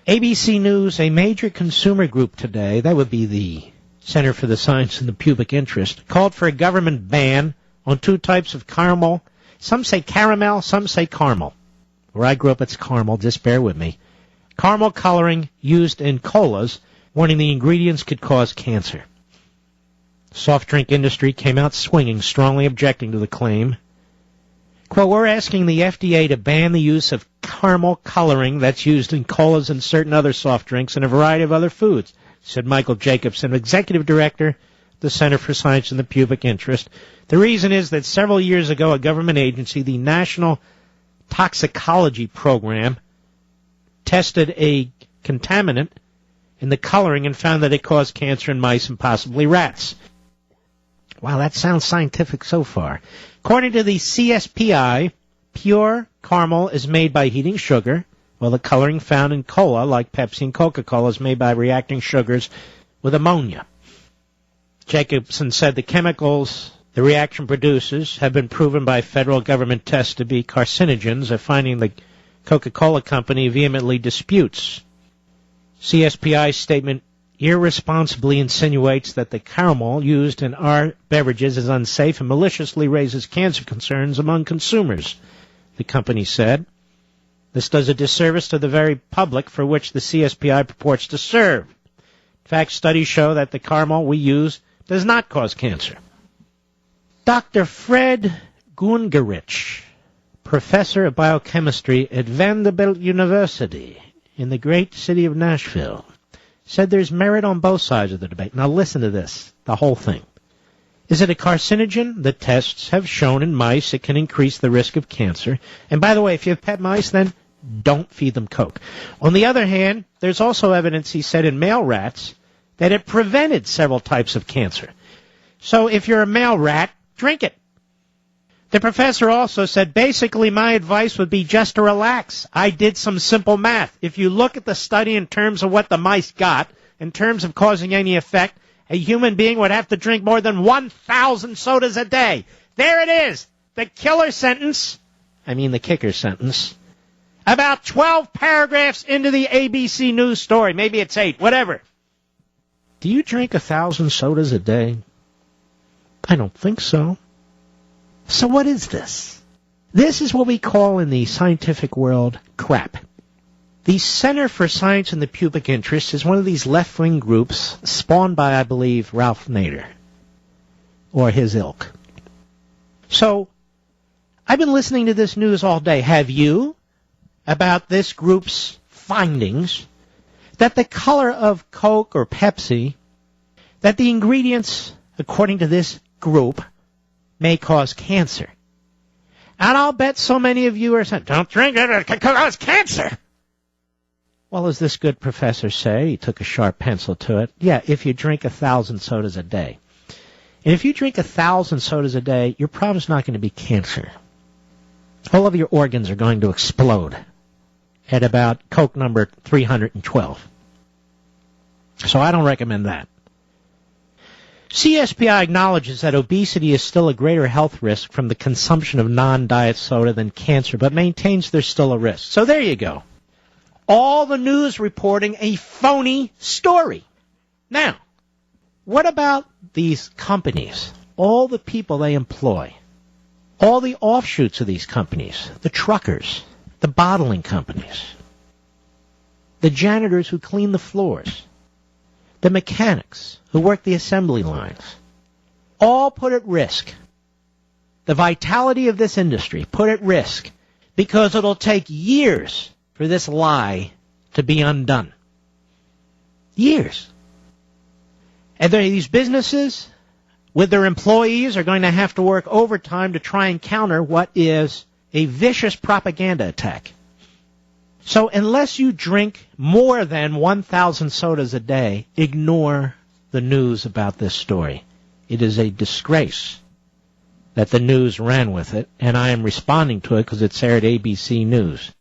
ABC News, a major consumer group today, that would be the Center for the Science and the Pubic Interest, called for a government ban on two types of caramel. Some say caramel, some say caramel. Where I grew up, it's caramel. Just bear with me. Caramel coloring used in colas, warning the ingredients could cause cancer. The soft drink industry came out swinging, strongly objecting to the claim. Quote, we're asking the FDA to ban the use of caramel coloring that's used in colas and certain other soft drinks and a variety of other foods, said Michael Jacobson, executive director of the Center for Science and the Pubic Interest. The reason is that several years ago, a government agency, the National Toxicology Program, tested a contaminant in the coloring and found that it caused cancer in mice and possibly rats. Wow, that sounds scientific so far. According to the CSPI, pure caramel is made by heating sugar, while the coloring found in cola, like Pepsi and Coca-Cola, is made by reacting sugars with ammonia. Jacobson said the chemicals the reaction produces have been proven by federal government tests to be carcinogens, a finding the Coca-Cola company vehemently disputes. CSPI's statement irresponsibly insinuates that the caramel used in our beverages is unsafe and maliciously raises cancer concerns among consumers, the company said. This does a disservice to the very public for which the CSPI purports to serve. In fact, studies show that the caramel we use does not cause cancer. Dr. Fred Gungerich, professor of biochemistry at Vanderbilt University in the great city of Nashville, said there's merit on both sides of the debate. Now listen to this, the whole thing. Is it a carcinogen? The tests have shown in mice it can increase the risk of cancer. And by the way, if you have pet mice, then don't feed them Coke. On the other hand, there's also evidence, he said, in male rats that it prevented several types of cancer. So if you're a male rat, drink it. The professor also said, basically my advice would be just to relax. I did some simple math. If you look at the study in terms of what the mice got, in terms of causing any effect, a human being would have to drink more than 1,000 sodas a day. There it is. The killer sentence. The kicker sentence. About 12 paragraphs into the ABC News story. Maybe it's 8, whatever. Do you drink 1,000 sodas a day? I don't think so. So what is this? This is what we call in the scientific world crap. The Center for Science and the Pubic Interest is one of these left-wing groups spawned by, I believe, Ralph Nader or his ilk. So I've been listening to this news all day. Have you? About this group's findings that the color of Coke or Pepsi, that the ingredients, according to this group, may cause cancer. And I'll bet so many of you are saying, don't drink it, it can cause cancer. Well, as this good professor say, he took a sharp pencil to it, yeah, if you drink 1,000 sodas a day. And if you drink 1,000 sodas a day, your problem's not going to be cancer. All of your organs are going to explode at about Coke number 312. So I don't recommend that. CSPI acknowledges that obesity is still a greater health risk from the consumption of non-diet soda than cancer, but maintains there's still a risk. So there you go. All the news reporting a phony story. Now, what about these companies? All the people they employ. All the offshoots of these companies. The truckers. The bottling companies. The janitors who clean the floors. The mechanics who work the assembly lines, all put at risk. The vitality of this industry put at risk because it'll take years for this lie to be undone. Years. And these businesses with their employees are going to have to work overtime to try and counter what is a vicious propaganda attack. So unless you drink more than 1,000 sodas a day, ignore the news about this story. It is a disgrace that the news ran with it, and I am responding to it because it's aired ABC News.